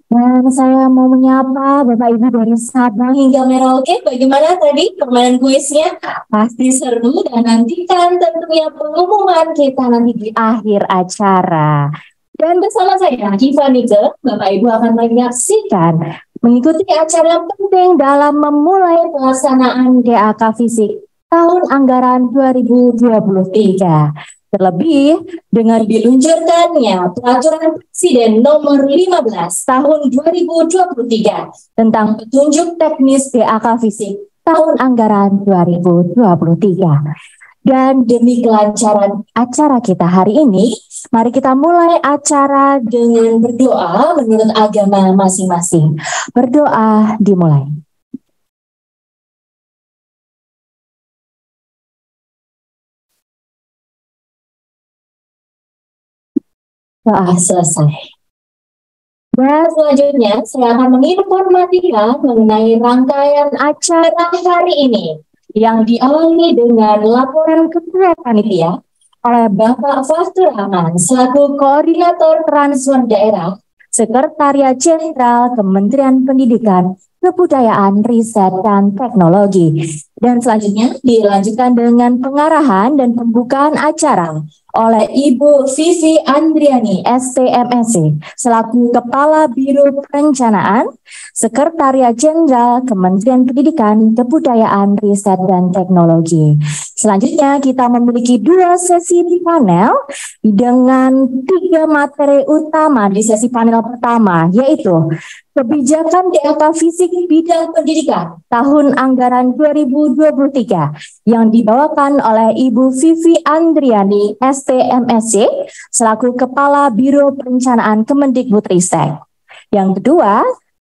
Dan saya mau menyapa Bapak Ibu dari Sabang hingga Merauke. Bagaimana tadi permainan kuisnya? Pasti seru dan nantikan tentunya pengumuman kita nanti di akhir acara. Dan bersama saya, Kiva Nike, Bapak Ibu akan menyaksikan mengikuti acara penting dalam memulai pelaksanaan DAK Fisik tahun anggaran 2023. Terlebih dengan diluncurkannya Peraturan Presiden Nomor 15 Tahun 2023 tentang petunjuk teknis DAK Fisik tahun anggaran 2023. Dan demi kelancaran acara kita hari ini, mari kita mulai acara dengan berdoa menurut agama masing-masing. Berdoa dimulai. Doa selesai. Dan selanjutnya saya akan menginformasikan mengenai rangkaian acara hari ini yang diawali dengan laporan kepada panitia oleh Bapak Fastur Rahman selaku Koordinator Transfer Daerah Sekretariat Jenderal Kementerian Pendidikan, Kebudayaan, Riset, dan Teknologi. Dan selanjutnya dilanjutkan dengan pengarahan dan pembukaan acara oleh Ibu Vivi Andriani, STMSC, selaku Kepala Biro Perencanaan, Sekretariat Jenderal Kementerian Pendidikan, Kebudayaan, Riset, dan Teknologi. Selanjutnya kita memiliki 2 sesi panel dengan 3 materi utama di sesi panel pertama, yaitu Kebijakan DAK Fisik Bidang Pendidikan tahun anggaran 2023 yang dibawakan oleh Ibu Vivi Andriani, STMSC, selaku Kepala Biro Perencanaan Kemendikbudristek. Yang kedua,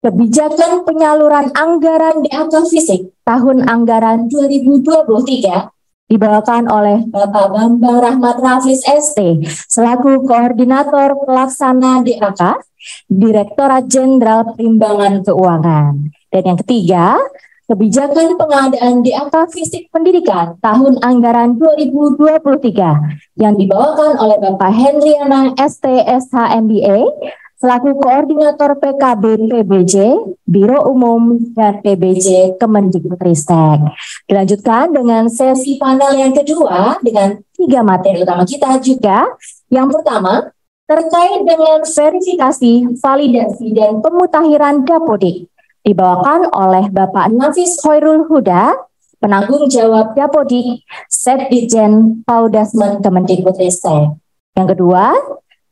Kebijakan Penyaluran Anggaran DAK Fisik tahun anggaran 2023 dibawakan oleh Bapak Bambang Rahmat Rafiz ST, selaku Koordinator Pelaksana DAK, Direktorat Jenderal Perimbangan Keuangan. Dan yang ketiga, Kebijakan Pengadaan DAK Fisik Pendidikan tahun anggaran 2023 yang dibawakan oleh Bapak Hendriana ST SH MBA selaku Koordinator PKB PBJ, Biro Umum dan PBJ Kemendikbudristek. Dilanjutkan dengan sesi panel yang kedua dengan 3 materi utama kita juga. Yang pertama, terkait dengan verifikasi, validasi, dan pemutakhiran Dapodik, dibawakan oleh Bapak Nafis Khairul Huda, penanggung jawab Dapodik, Setdijen Paudasmen Kemendikbudristek. Yang kedua,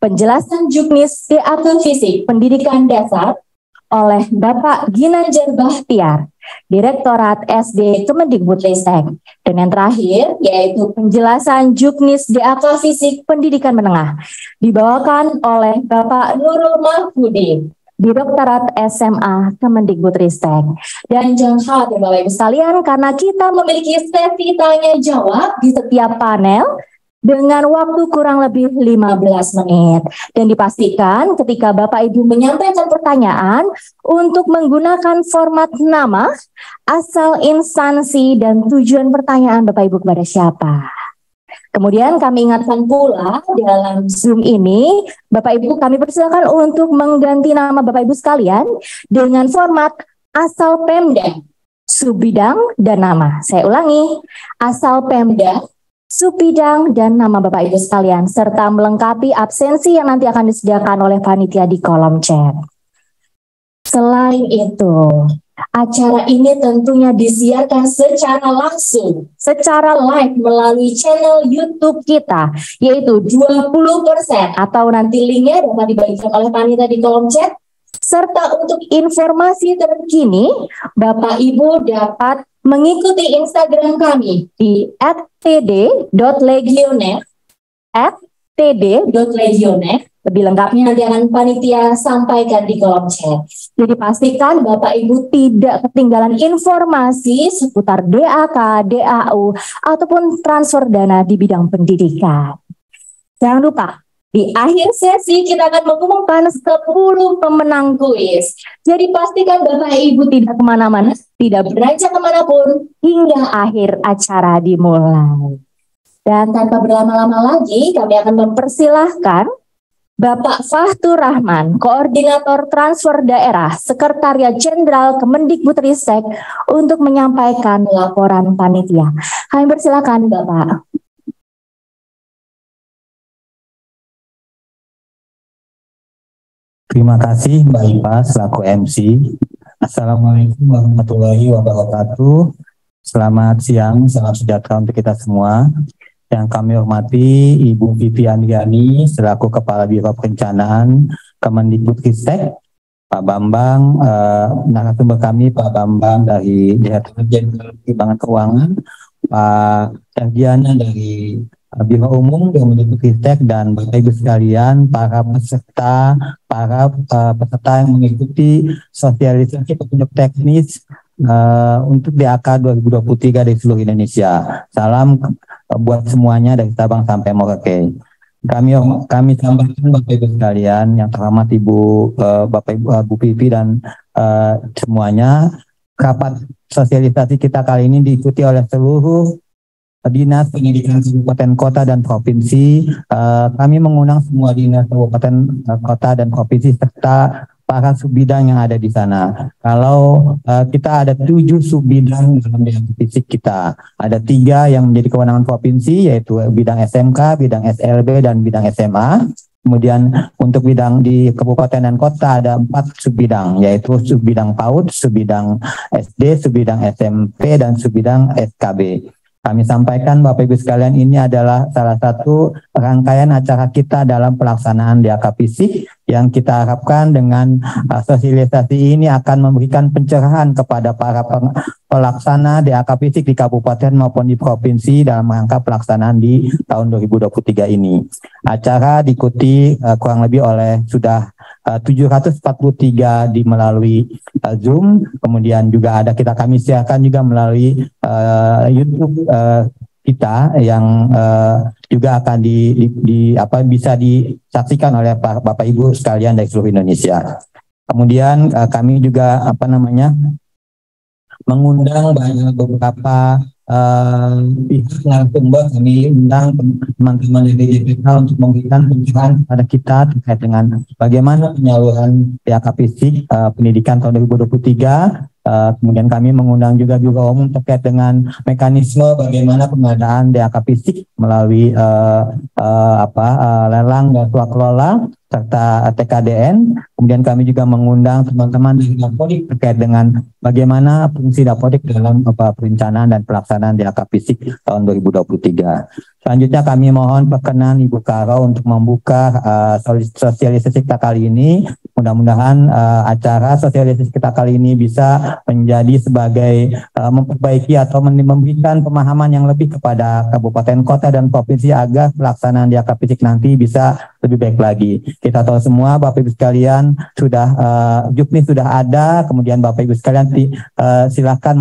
penjelasan juknis DAK Fisik Pendidikan Dasar oleh Bapak Ginanjar Bahtiar, Direktorat SD Kemendikbudristek. Dan yang terakhir yaitu penjelasan juknis DAK Fisik Pendidikan Menengah dibawakan oleh Bapak Nurul Mahfudi, Direktorat SMA Kemendikbudristek. Dan jangan khawatir Bapak Ibu sekalian, karena kita memiliki sesi tanya jawab di setiap panel dengan waktu kurang lebih 15 menit. Dan dipastikan ketika Bapak Ibu menyampaikan pertanyaan untuk menggunakan format nama, asal, instansi, dan tujuan pertanyaan Bapak Ibu kepada siapa. Kemudian kami ingatkan pula dalam Zoom ini, Bapak Ibu kami persilakan untuk mengganti nama Bapak Ibu sekalian dengan format asal Pemda, subbidang, dan nama. Saya ulangi, asal Pemda, subbidang, dan nama Bapak Ibu sekalian, serta melengkapi absensi yang nanti akan disediakan oleh panitia di kolom chat. Selain itu, acara ini tentunya disiarkan secara langsung, secara live melalui channel YouTube kita, yaitu 20% atau nanti linknya dapat dibagikan oleh panitia di kolom chat. Serta untuk informasi terkini, Bapak Ibu dapat mengikuti Instagram kami di @td.legioner, @td.legioner. Lebih lengkapnya nanti akan panitia sampaikan di kolom chat. Jadi pastikan Bapak Ibu tidak ketinggalan informasi seputar DAK, DAU, ataupun transfer dana di bidang pendidikan. Jangan lupa, di akhir sesi kita akan mengumumkan 10 pemenang kuis. Jadi pastikan Bapak Ibu tidak kemana-mana, tidak beranjak kemanapun hingga akhir acara dimulai. Dan tanpa berlama-lama lagi, kami akan mempersilahkan Bapak Fahtur Rahman, Koordinator Transfer Daerah, Sekretariat Jenderal Kemendikbudristek untuk menyampaikan laporan panitia. Kami persilakan Bapak. Terima kasih Mbak Ipa selaku MC. Assalamualaikum warahmatullahi wabarakatuh. Selamat siang, salam sejahtera untuk kita semua. Yang kami hormati Ibu Vivi Andriani selaku Kepala Biro Perencanaan Kemendikbudristek, Pak Bambang, narasumber kami Pak Bambang dari Direktorat Jenderal Pertimbangan Keuangan, Pak Erdiana dari Biro Umum Kemendikbudristek, dan Bapak Ibu sekalian, para peserta yang mengikuti sosialisasi petunjuk teknis untuk DAK 2023 dari seluruh Indonesia. Salam buat semuanya dari Sabang sampai Merauke. Kami sampaikan Bapak Ibu sekalian yang terhormat Bapak Ibu Bu Pipi dan semuanya, rapat sosialisasi kita kali ini diikuti oleh seluruh Dinas Pendidikan Kabupaten Kota dan Provinsi. Kami mengundang semua dinas kabupaten, kota dan provinsi serta para subbidang yang ada di sana. Kalau kita ada 7 subbidang dalam bidang fisik kita. Ada 3 yang menjadi kewenangan provinsi, yaitu bidang SMK, bidang SLB, dan bidang SMA. Kemudian untuk bidang di kabupaten dan kota ada 4 subbidang, yaitu subbidang PAUD, subbidang SD, subbidang SMP, dan subbidang SKB. Kami sampaikan Bapak Ibu sekalian, ini adalah salah satu rangkaian acara kita dalam pelaksanaan DAK Fisik yang kita harapkan dengan sosialisasi ini akan memberikan pencerahan kepada para pelaksana DAK Fisik di kabupaten maupun di provinsi dalam rangka pelaksanaan di tahun 2023 ini. Acara diikuti kurang lebih oleh sudah 743 melalui Zoom, kemudian juga kami siarkan juga melalui YouTube kita yang juga akan bisa disaksikan oleh Bapak Ibu sekalian dari seluruh Indonesia. Kemudian kami juga mengundang beberapa pihak narasumber. Kami undang teman-teman dari JPK untuk memberikan pencerahan kepada kita terkait dengan bagaimana penyaluran DAK Fisik pendidikan tahun 2023. Kemudian kami mengundang juga Biro Umum terkait dengan mekanisme bagaimana pengadaan DAK Fisik melalui lelang dan swakelola serta TKDN. Kemudian kami juga mengundang teman-teman dari Dapodik terkait dengan bagaimana fungsi Dapodik dalam perencanaan dan pelaksanaan DAK Fisik tahun 2023. Selanjutnya kami mohon perkenan Ibu Karo untuk membuka sosialisasi kita kali ini. Mudah-mudahan acara sosialisasi kita kali ini bisa menjadi sebagai memperbaiki atau memberikan pemahaman yang lebih kepada kabupaten, kota, dan provinsi agar pelaksanaan DAK Fisik nanti bisa lebih baik lagi. Kita tahu semua Bapak Ibu sekalian sudah Juknis sudah ada, kemudian Bapak Ibu sekalian silakan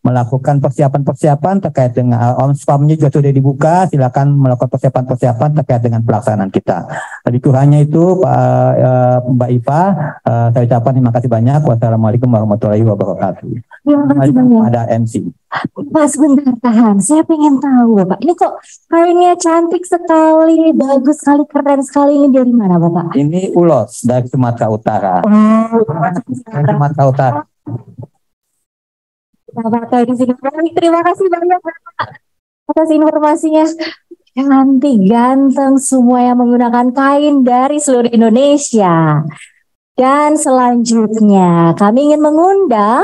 melakukan persiapan-persiapan terkait dengan OMSPAM-nya juga sudah dibuka. Silakan melakukan persiapan-persiapan terkait dengan pelaksanaan kita. Lebih kurangnya itu Mbak Ipa, saya ucapkan terima kasih banyak. Wassalamualaikum warahmatullahi wabarakatuh. Terima kasih banyak. Ada MC. Pak, sebentar tahan. Saya pengen tahu Bapak. Ini kok kainnya cantik sekali, bagus sekali, keren sekali. Ini dari mana Bapak? Ini ulos dari Sumatera Utara. Sumatera Utara. Terima kasih banyak Bapak atas informasinya. Cantik, ganteng, semua yang menggunakan kain dari seluruh Indonesia. Dan selanjutnya kami ingin mengundang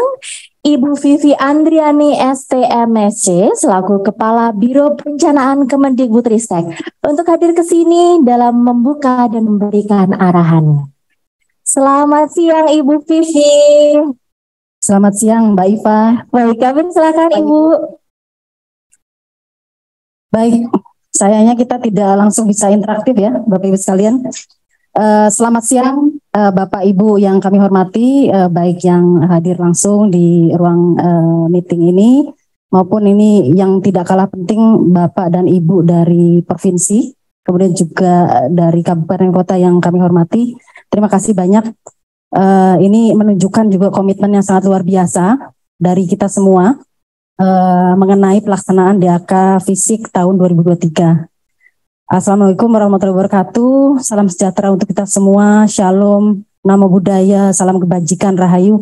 Ibu Vivi Andriani STMSC selaku Kepala Biro Perencanaan Kemendikbudristek untuk hadir ke sini dalam membuka dan memberikan arahannya. Selamat siang Ibu Vivi. Selamat siang Mbak Iva. Baik, kami silakan Ibu. Baik, sayangnya kita tidak langsung bisa interaktif ya Bapak Ibu sekalian. Selamat siang Bapak Ibu yang kami hormati, baik yang hadir langsung di ruang meeting ini maupun ini yang tidak kalah penting Bapak dan Ibu dari provinsi, kemudian juga dari kabupaten kota yang kami hormati. Terima kasih banyak. Ini menunjukkan juga komitmen yang sangat luar biasa dari kita semua mengenai pelaksanaan DAK Fisik tahun 2023. Assalamualaikum warahmatullahi wabarakatuh. Salam sejahtera untuk kita semua. Shalom, namo buddhaya, salam kebajikan, rahayu.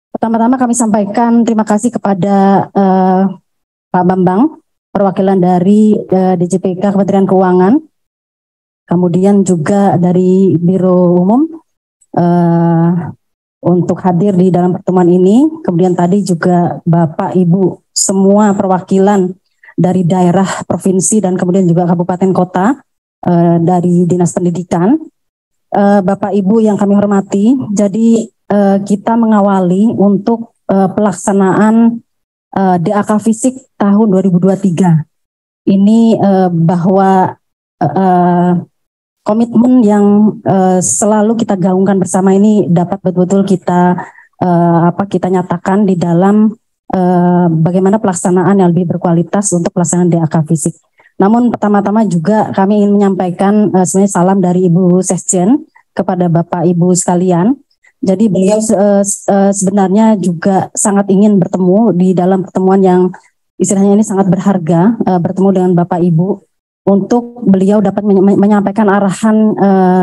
Pertama-tama kami sampaikan terima kasih kepada Pak Bambang, perwakilan dari DJPK Kementerian Keuangan, kemudian juga dari Biro Umum untuk hadir di dalam pertemuan ini. Kemudian tadi juga Bapak Ibu semua perwakilan dari daerah, provinsi, dan kemudian juga kabupaten kota dari Dinas Pendidikan. Bapak Ibu yang kami hormati, jadi kita mengawali untuk pelaksanaan DAK Fisik tahun 2023. Ini bahwa komitmen yang selalu kita gaungkan bersama ini dapat betul-betul kita nyatakan di dalam bagaimana pelaksanaan yang lebih berkualitas untuk pelaksanaan DAK Fisik. Namun pertama-tama juga kami ingin menyampaikan sebenarnya salam dari Ibu Sekjen kepada Bapak Ibu sekalian. Jadi beliau sebenarnya juga sangat ingin bertemu di dalam pertemuan yang istilahnya ini sangat berharga, bertemu dengan Bapak Ibu untuk beliau dapat menyampaikan arahan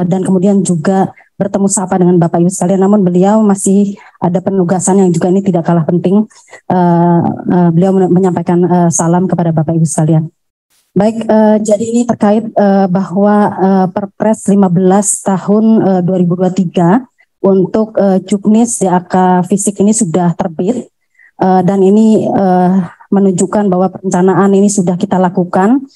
dan kemudian juga bertemu sapa dengan Bapak Ibu sekalian. Namun beliau masih ada penugasan yang juga ini tidak kalah penting. Beliau menyampaikan salam kepada Bapak Ibu sekalian. Baik, jadi ini terkait bahwa Perpres 15 tahun 2023 untuk Juknis DAK Fisik ini sudah terbit dan ini menunjukkan bahwa perencanaan ini sudah kita lakukan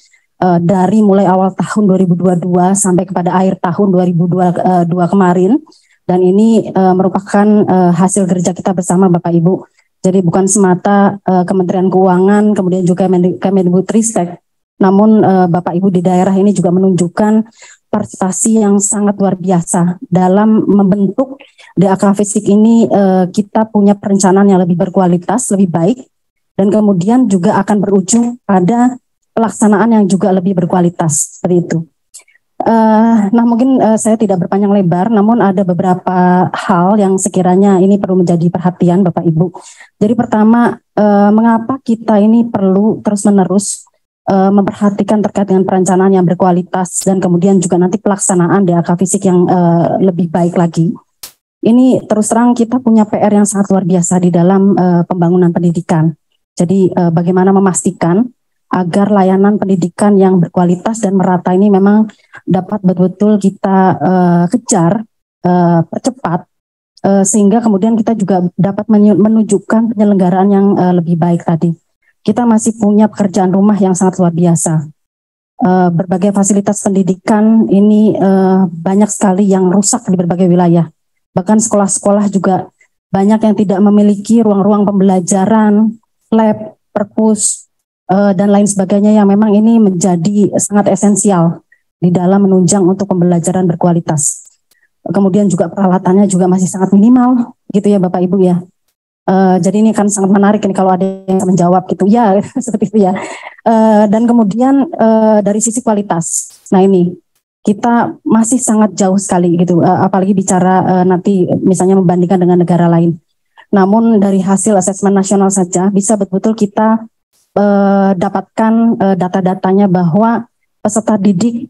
dari mulai awal tahun 2022 sampai kepada akhir tahun 2022 kemarin, dan ini merupakan hasil kerja kita bersama Bapak Ibu. Jadi bukan semata Kementerian Keuangan kemudian juga Kemendikbudristek, namun Bapak Ibu di daerah ini juga menunjukkan partisipasi yang sangat luar biasa dalam membentuk DAK Fisik ini. Kita punya perencanaan yang lebih berkualitas, lebih baik, dan kemudian juga akan berujung pada pelaksanaan yang juga lebih berkualitas, seperti itu. Nah mungkin saya tidak berpanjang lebar, namun ada beberapa hal yang sekiranya ini perlu menjadi perhatian Bapak Ibu. Jadi pertama, mengapa kita ini perlu terus-menerus memperhatikan terkait dengan perencanaan yang berkualitas dan kemudian juga nanti pelaksanaan DAK Fisik yang lebih baik lagi. Ini terus terang kita punya PR yang sangat luar biasa di dalam pembangunan pendidikan. Jadi bagaimana memastikan agar layanan pendidikan yang berkualitas dan merata ini memang dapat betul-betul kita kejar, percepat, sehingga kemudian kita juga dapat menunjukkan penyelenggaraan yang lebih baik tadi. Kita masih punya pekerjaan rumah yang sangat luar biasa. Berbagai fasilitas pendidikan ini banyak sekali yang rusak di berbagai wilayah. Bahkan sekolah-sekolah juga banyak yang tidak memiliki ruang-ruang pembelajaran, lab, perpus, dan lain sebagainya yang memang ini menjadi sangat esensial di dalam menunjang untuk pembelajaran berkualitas. Kemudian juga peralatannya juga masih sangat minimal, gitu ya Bapak Ibu ya. Jadi ini kan sangat menarik ini kalau ada yang menjawab gitu ya, seperti itu ya. Dan kemudian dari sisi kualitas, nah ini kita masih sangat jauh sekali gitu, apalagi bicara nanti misalnya membandingkan dengan negara lain. Namun dari hasil asesmen nasional saja bisa betul-betul kita dapatkan data-datanya bahwa peserta didik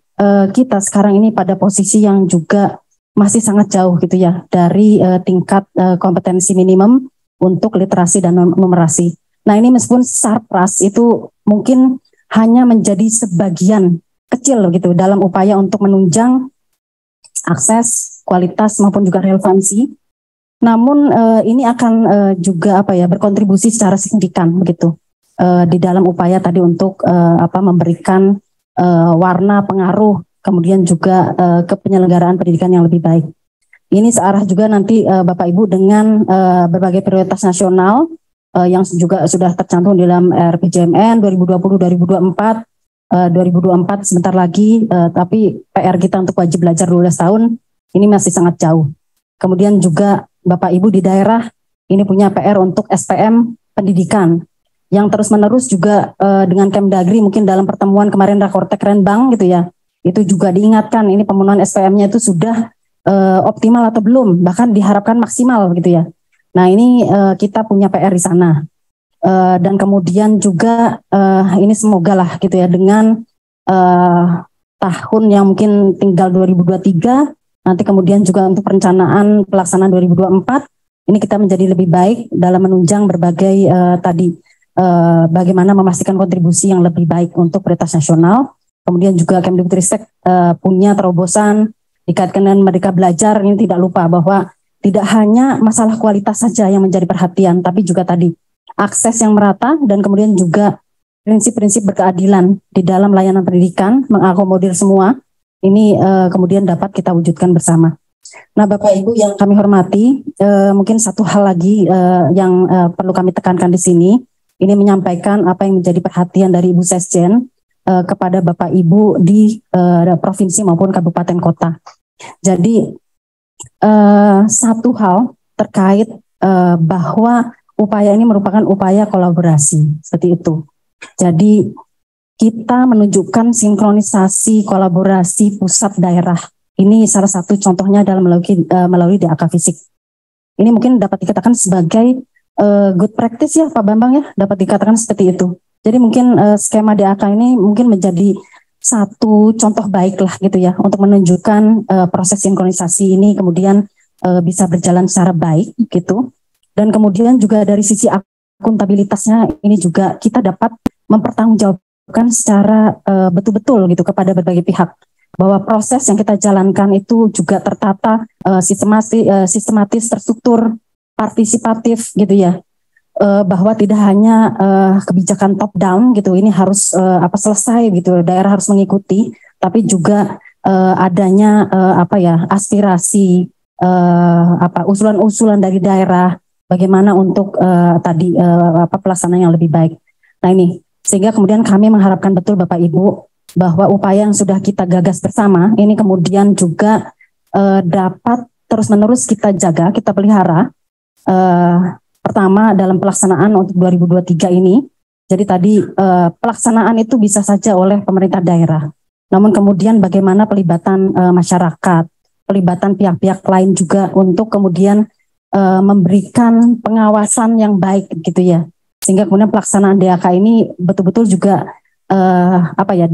kita sekarang ini pada posisi yang juga masih sangat jauh gitu ya dari tingkat kompetensi minimum untuk literasi dan numerasi. Nah ini meskipun Sarpras itu mungkin hanya menjadi sebagian kecil gitu dalam upaya untuk menunjang akses, kualitas maupun juga relevansi. Namun ini akan juga berkontribusi secara signifikan begitu di dalam upaya tadi untuk memberikan warna pengaruh kemudian juga ke penyelenggaraan pendidikan yang lebih baik. Ini searah juga nanti Bapak Ibu dengan berbagai prioritas nasional yang juga sudah tercantum di dalam RPJMN 2020-2024, 2024 sebentar lagi, tapi PR kita untuk wajib belajar 12 tahun ini masih sangat jauh. Kemudian juga Bapak Ibu di daerah ini punya PR untuk SPM pendidikan yang terus-menerus juga dengan Kemdagri mungkin dalam pertemuan kemarin Rakortek Renbang gitu ya, itu juga diingatkan ini pemenuhan SPM-nya itu sudah optimal atau belum, bahkan diharapkan maksimal gitu ya. Nah ini kita punya PR di sana dan kemudian juga ini semoga lah gitu ya dengan tahun yang mungkin tinggal 2023, nanti kemudian juga untuk perencanaan pelaksanaan 2024, ini kita menjadi lebih baik dalam menunjang berbagai bagaimana memastikan kontribusi yang lebih baik untuk prioritas nasional. Kemudian juga Kemdikbudristek punya terobosan dikaitkan dengan Merdeka Belajar, ini tidak lupa bahwa tidak hanya masalah kualitas saja yang menjadi perhatian, tapi juga tadi akses yang merata dan kemudian juga prinsip-prinsip berkeadilan di dalam layanan pendidikan, mengakomodir semua, ini kemudian dapat kita wujudkan bersama. Nah, Bapak Ibu yang kami hormati, mungkin satu hal lagi yang perlu kami tekankan di sini, ini menyampaikan apa yang menjadi perhatian dari Ibu Sesjen kepada Bapak Ibu di provinsi maupun kabupaten kota. Jadi satu hal terkait bahwa upaya ini merupakan upaya kolaborasi, seperti itu. Jadi kita menunjukkan sinkronisasi kolaborasi pusat daerah. Ini salah satu contohnya dalam melalui DAK Fisik. Ini mungkin dapat dikatakan sebagai good practice ya Pak Bambang ya, dapat dikatakan seperti itu. Jadi mungkin skema DAK ini mungkin menjadi satu contoh baik lah gitu ya untuk menunjukkan proses sinkronisasi ini kemudian bisa berjalan secara baik gitu. Dan kemudian juga dari sisi akuntabilitasnya ini juga kita dapat mempertanggungjawabkan secara betul-betul gitu kepada berbagai pihak bahwa proses yang kita jalankan itu juga tertata, sistematis, terstruktur, partisipatif gitu ya, bahwa tidak hanya kebijakan top down gitu, ini harus selesai gitu, daerah harus mengikuti, tapi juga adanya aspirasi, usulan-usulan dari daerah, bagaimana untuk pelaksanaan yang lebih baik. Nah ini sehingga kemudian kami mengharapkan betul Bapak Ibu bahwa upaya yang sudah kita gagas bersama ini kemudian juga dapat terus-menerus kita jaga, kita pelihara. Pertama dalam pelaksanaan untuk 2023 ini, jadi tadi pelaksanaan itu bisa saja oleh pemerintah daerah. Namun kemudian bagaimana pelibatan masyarakat, pelibatan pihak-pihak lain juga untuk kemudian memberikan pengawasan yang baik gitu ya. Sehingga kemudian pelaksanaan DAK ini betul-betul juga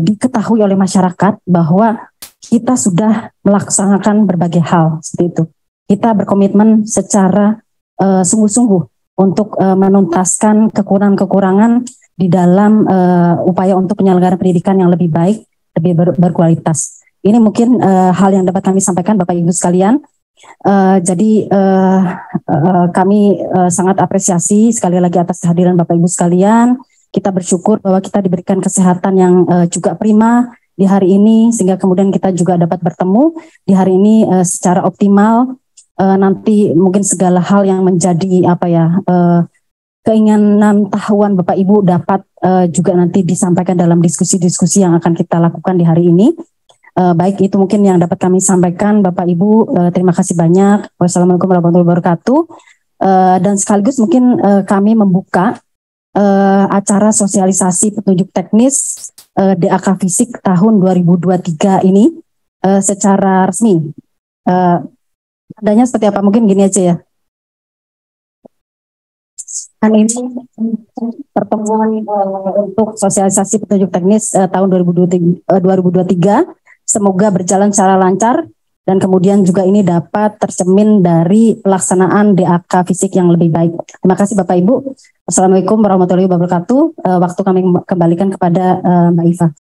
diketahui oleh masyarakat bahwa kita sudah melaksanakan berbagai hal seperti itu. Kita berkomitmen secara sungguh-sungguh untuk menuntaskan kekurangan-kekurangan di dalam upaya untuk penyelenggaraan pendidikan yang lebih baik, lebih berkualitas. Ini mungkin hal yang dapat kami sampaikan Bapak Ibu sekalian. Kami sangat apresiasi sekali lagi atas kehadiran Bapak Ibu sekalian. Kita bersyukur bahwa kita diberikan kesehatan yang juga prima di hari ini, sehingga kemudian kita juga dapat bertemu di hari ini secara optimal. Nanti mungkin segala hal yang menjadi keinginan tahuan Bapak Ibu dapat juga nanti disampaikan dalam diskusi-diskusi yang akan kita lakukan di hari ini. Baik, itu mungkin yang dapat kami sampaikan Bapak Ibu. Terima kasih banyak. Wassalamualaikum warahmatullahi wabarakatuh. Dan sekaligus mungkin kami membuka acara sosialisasi petunjuk teknis DAK Fisik tahun 2023 ini secara resmi. Adanya seperti apa? Mungkin gini aja ya. Dan ini pertemuan untuk sosialisasi petunjuk teknis tahun 2023. Semoga berjalan secara lancar dan kemudian juga ini dapat tercermin dari pelaksanaan DAK Fisik yang lebih baik. Terima kasih Bapak Ibu. Wassalamualaikum warahmatullahi wabarakatuh. Waktu kami kembalikan kepada Mbak Iva.